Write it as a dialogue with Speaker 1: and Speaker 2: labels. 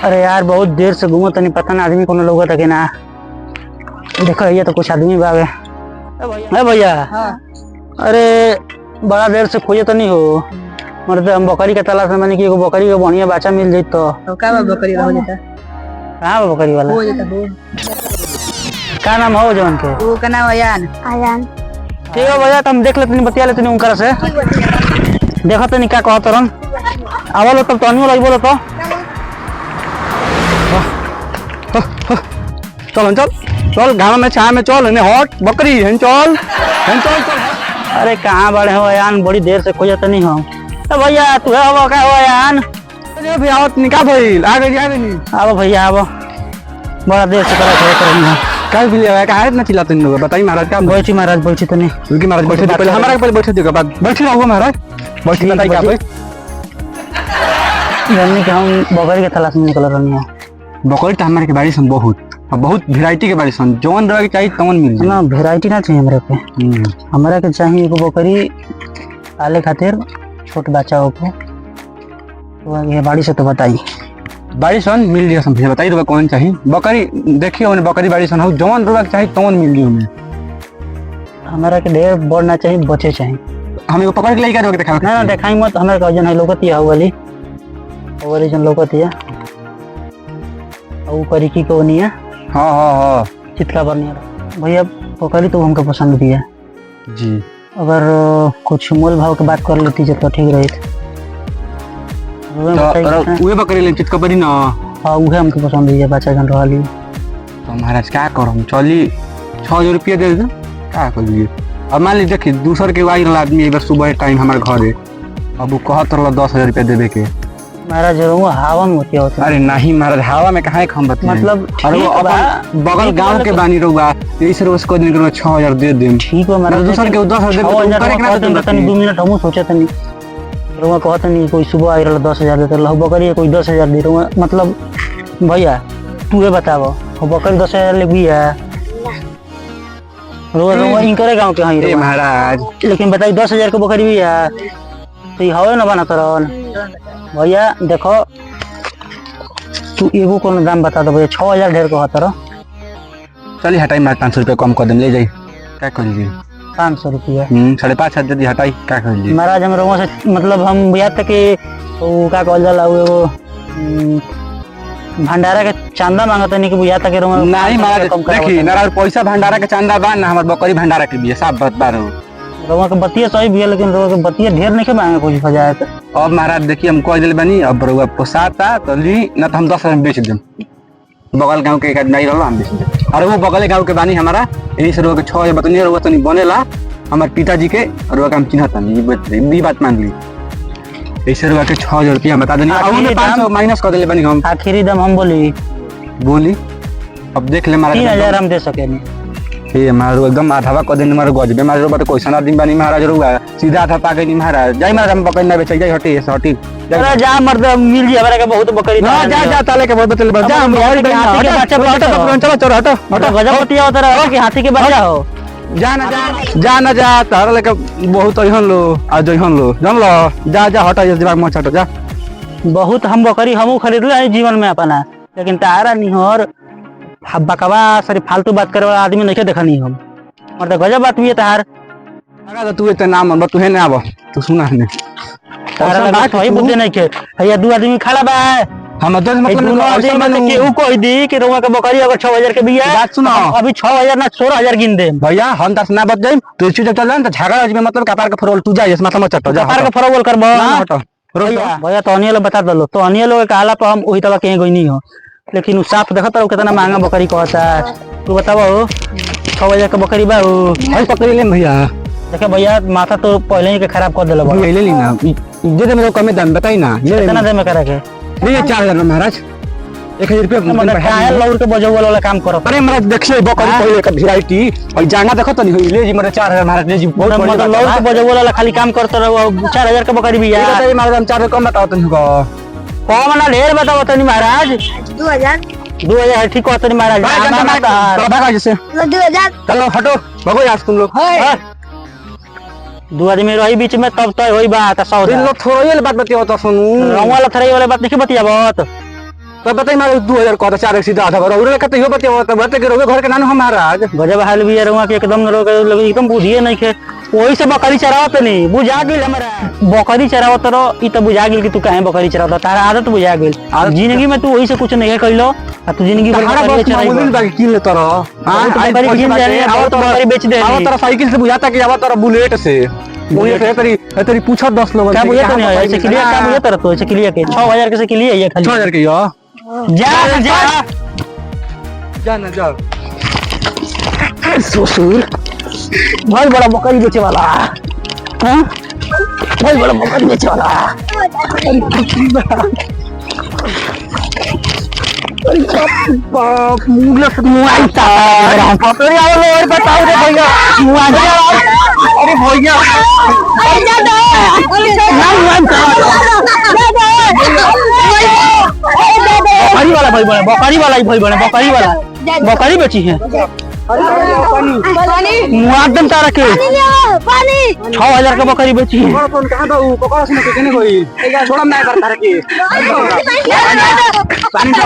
Speaker 1: अरे यार बहुत देर से घूमो तनी पता ना आदमी कोनो लोग था कि ना। देखो ये तो कुछ आदमी बावे है भैया।
Speaker 2: हाँ।
Speaker 1: अरे बड़ा देर से खोजे तो नहीं हो मरते हम बकरी के तलाश में मानी कि एगो बकरी के बढ़िया बच्चा मिल जाए तो
Speaker 2: का बकरी हो जाता
Speaker 1: कहाँ बा बकरी वाला
Speaker 2: हो जाता हो
Speaker 1: का नाम हो जवन के
Speaker 2: वो का नाम अयान
Speaker 3: आजान
Speaker 1: ठीक है भैया तुम देख लेते बतिया लेते उनकर से देखो तो क्या कहत रन आवलो तब तो अनियो बोलो तो
Speaker 4: चल चल चल गाँव में छा में चल हट बकरी चल चल चल।
Speaker 1: अरे कहाँ बड़े हो यान बड़ी देर से खोजे तो नहीं हो भैया तू है क्या हो यान
Speaker 4: भी आवत निका भइल आ गई नहीं
Speaker 1: आओ भैया आओ बड़ा देर से करा
Speaker 4: काय भी ले का है ना चिल्लाते इन लोग बताइए महाराज का
Speaker 1: बैठी महाराज बैठी तो नहीं
Speaker 4: रुकी महाराज बैठे पहले हमारा पहले बैठे दियो बाद बैठी रहो महाराज बैठी बताइए क्या भाई
Speaker 1: जानने के हम बकरी के तलाश में निकल रही है
Speaker 4: बकरी तो हमारे के बाड़ी सन बहुत वैरायटी के बाड़ी सन जौन रह के चाहिए तवन मिल जाए
Speaker 1: ना वैरायटी ना चाहिए हमरे पे हमरा के चाहिए एगो बकरी पाले खातिर छोट बच्चा हो तो ये बाड़ी से तो बताइए
Speaker 4: बाड़ी सन मिल जाए समझे बताइए रुपया कौन चाहिए बकरी देखिए उन्हें बकरी बाड़ी सन हो जौन रुपया चाहिए तवन मिल जाए उन्हें
Speaker 1: हमारा के ढेर बड़ ना चाहिए बचे चाहिए
Speaker 4: हम एगो पकड़ के लेके जाओगे दिखाओ
Speaker 1: ना देखाई मत हमारे का वजन है लोकतिया वाली वाली जन लोकतिया और ऊपर की को नहीं है
Speaker 4: हाँ हाँ हाँ
Speaker 1: चितका बनिया भैया बकरी तो हमको पसंद भी है
Speaker 4: जी
Speaker 1: अगर कुछ मोल भाव की बात कर लेती तो ठीक रही
Speaker 4: उहे बकरी ले चित कबरी ना
Speaker 1: हाँ उहे हमको पसंद है बच्चा जन रहली
Speaker 4: तो महाराज क्या करम चली 6000 रुपया दे दे क्या करिए अब मान लीजिए देखिए दूसर के आई रहा आदमी एक बार सुबह टाइम हमारे घर है अब वो कहत रहा 10,000 रुपया देवे के
Speaker 1: महाराज हवा में होती होता
Speaker 4: अरे नहीं महाराज हवा में कहाँ हम बता
Speaker 1: मतलब
Speaker 4: अरे वो अपन बगल गांव के बानी रहुआ इस रोज को दिन के 6000 दे दे
Speaker 1: ठीक है महाराज
Speaker 4: दूसर के 10,000 दे
Speaker 1: तनी 2 मिनट हम सोचे तनी रुआ कहत नहीं कोई सुबह आई रहा 10,000 देते लहू बकरी कोई 10,000 दे रुआ मतलब भैया तू ये बताओ वो बकरी 10,000 ले भी है रुआ रुआ इनकरे गांव के हैं
Speaker 4: महाराज
Speaker 1: लेकिन बताइए 10,000 के बकरी भी है तो ये हवे ना बना तरन भैया देखो तू एगो कोनो दाम बता दो भैया 6,000 ढेर को हतर
Speaker 4: चलिए हटाई मार 500 रुपया कम कर दे ले जाइए क्या कर लीजिए
Speaker 1: 500 रुपया
Speaker 4: 5,500 दे दी हटाई क्या कर लीजिए
Speaker 1: महाराज हम रोमा से मतलब हम भैया तक के वो क्या कहल जाला वो भंडारा के चांदा मांगत नहीं कि भैया तक के रोमा
Speaker 4: नहीं महाराज देखिए ना पैसा भंडारा के चांदा बा ना हमार बकरी भंडारा के भी है सब बता रहा हूँ
Speaker 1: रोमा के बतिया सही भी है लेकिन रोमा के बतिया ढेर नहीं के मांगे कुछ हो जाए तो
Speaker 4: अब महाराज देखिए हम कह दिल बनी अब रउआ पोसाता तो ली ना तो हम 10,000 में बेच देम बगल गांव के एक आदमी आई रहला हम बेच देम अरे वो बगल गांव के बानी हमारा यही से रउआ के 6,000 बतनी रउआ तनी बनेला हमार पिताजी के रउआ के हम चिन्हत नहीं ये बात मान ली ऐसे रउआ के 6,000 रुपया बता देनी और 500 माइनस कर देले बनी हम
Speaker 1: आखिरी दाम हम बोली
Speaker 4: अब देख ले महाराज
Speaker 1: 3,000 हम दे सके नहीं
Speaker 4: ये महाराज एकदम आधावा कर देने मारे गजबे महाराज रउआ तो क्वेश्चन आदमी बानी महाराज रउआ सीधा आधा पाके नहीं महाराज जाई महाराज हम बकरी ना बेच जाई हटी हटी
Speaker 1: अरे जा मर्द मिल जी हमरा के बहुत बकरी
Speaker 4: ना जा ताले के बहुत बचल जा हम
Speaker 1: हाथी के बच्चा
Speaker 4: चलो चलो हटो
Speaker 1: हटो गजब बतिया होता रहा कि हाथी के बच्चा हो
Speaker 4: जा ना जा तारा लेके बहुत अहन लो आ जहन लो जान लो जा जा हटा दिमाग मत हटो जा
Speaker 1: बहुत हम बकरी हमू खरीद ले जीवन में अपना लेकिन तारा निहर बकवा सरी फालतू बात करे वाला आदमी नहीं देखा नहीं हम और तो गजब बात भी है तार
Speaker 4: लगा तू इतना नाम तू है ना आब तू सुना ने
Speaker 1: तारा बात वही बुद्धि नहीं के भैया 2 आदमी खड़ा बा
Speaker 4: हम दस मतलब
Speaker 1: आदमी के ऊ कह दी कि रोवा के बकरी अगर 6,000 के बिया
Speaker 4: बात सुनो
Speaker 1: अभी 6,000 ना 16,000 गिन दे
Speaker 4: भैया हम दस ना बच जाई तू चीज चल जान तो झगड़ा में मतलब कपार के फरोल तू जा इस मतलब मत चटो जा
Speaker 1: कपार के फरोल करबो
Speaker 4: हटो
Speaker 1: भैया तो अनियल बता दलो तो अनियल लोग कहला पर हम ओही तबा कहीं गई नहीं हो लेकिन साफ देखत रहो कितना महंगा बकरी कहता है तू बताओ 6,000 का बकरी बा
Speaker 4: भाई पकड़ ले भैया
Speaker 1: देखे भैया माथा तो पहले ही के खराब कर दिला
Speaker 4: ले ली ना दे दे मेरे कम दाम बताई ना
Speaker 1: कितना दे में करा के
Speaker 4: नहीं 4,000 महाराज 1,000 रुपया
Speaker 1: मतलब कायल लौर के बजो वाला काम करो
Speaker 4: अरे महाराज देखिए बकरी पहले का वैरायटी और जाना देखो तो नहीं ले जी मेरे 4,000 महाराज ले जी बहुत
Speaker 1: मतलब लौर के बजो वाला खाली काम करते रहो 4,000 का बकरी भी है
Speaker 4: बताइए महाराज हम 4,000 कम बताओ तुमको
Speaker 1: कम ना ढेर बताओ तनी महाराज 2,000 ठीक कहते नहीं महाराज
Speaker 4: भागा जैसे
Speaker 3: 2,000
Speaker 4: चलो हटो भगो यार तुम लोग
Speaker 1: 2 आदमी रही बीच में तब तय होई बात 100
Speaker 4: इन लोग थोड़ा ये बात बतियो तो सुनू
Speaker 1: रंग वाला थरे वाला बात नहीं बतिया बात
Speaker 4: तो बताई मारे 2000 कहता 4 सीधा आधा घर और कहते हो बते बते के रोवे घर के नानो हमारा
Speaker 1: गजब हाल भी है रुआ के एकदम एकदम बुझिए नहीं खे वही से बकरी चरावत नहीं बुझा गेल हमरा बकरी चरावत रो ई तो बुझा गेल कि तू काहे बकरी चरावत तारा आदत बुझा गेल जिंदगी में तू वही से कुछ नहीं कइलो आ तू जिंदगी भर बकरी चराई
Speaker 4: मोबाइल बाकी किन ले तोरा हां
Speaker 1: बकरी किन जाने अब तो बकरी बेच दे
Speaker 4: अब तोरा साइकिल से बुझाता कि अब तोरा बुलेट से वही से तेरी पूछो 10 लोग
Speaker 1: क्या बुझे तो नहीं ऐसे क्लियर क्या बुझे तेरा तो ऐसे क्लियर के 6000 के से क्लियर ये खाली
Speaker 4: 6000 के यो
Speaker 1: जा जा
Speaker 4: जा ना जा
Speaker 1: ससुर बहुत बड़ा बकरी बेचे वाला हां बहुत बड़ा बकरी बेचे वाला
Speaker 4: बाप मुगला से
Speaker 1: मुआई ता बकरी आओ और बताओ रे भैया मुआई
Speaker 4: अरे भैया
Speaker 1: बकरी वाला भाई बने बकरी वाला ही भाई बने बकरी बेची है मुआदम तारा के 6000 का बकरी बेची है
Speaker 4: कहां दो पकड़ सुन के केने कोई छोड़ा ना कर तारा के पानी दो